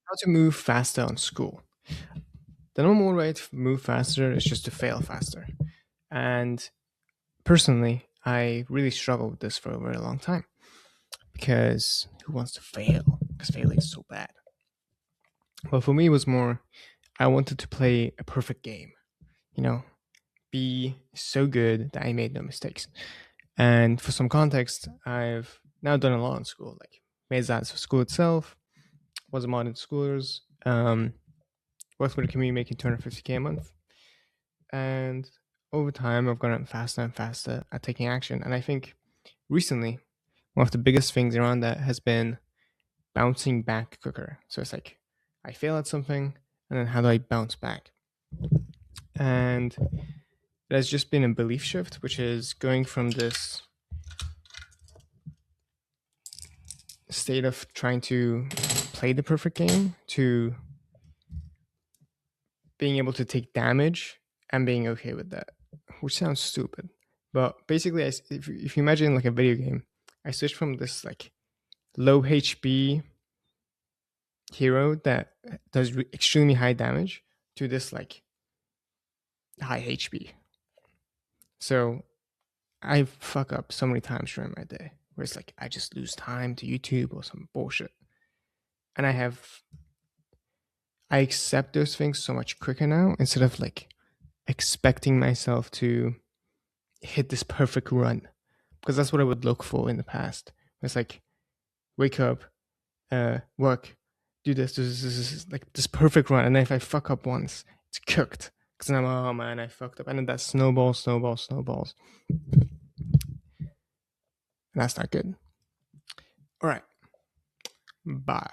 How to move faster on Skool. The normal way to move faster is just to fail faster. And personally, I really struggled with this for a very long time because who wants to fail? Because failing is so bad. Well, for me, it was more I wanted to play a perfect game, you know, be so good that I made no mistakes. And for some context, I've now done a lot in Skool, like made that for Skool itself, was a mod in schoolers, worked with a community making 250K a month. And over time, I've gotten faster and faster at taking action. And I think recently, one of the biggest things around that has been bouncing back quicker. So it's like I fail at something, and then how do I bounce back? And it has just been a belief shift, which is going from this state of trying to play the perfect game to being able to take damage and being okay with that, which sounds stupid. But basically, if you imagine like a video game, I switched from this like low HP hero that does extremely high damage to this like high HP. So I fuck up so many times during my day where it's like I just lose time to YouTube or some bullshit. And I accept those things so much quicker now instead of like expecting myself to hit this perfect run because that's what I would look for in the past. It's like wake up, work, do this, like this perfect run, and then if I fuck up once, it's cooked. Because then I'm oh man, I fucked up, and then that snowballs, and that's not good. All right, bye.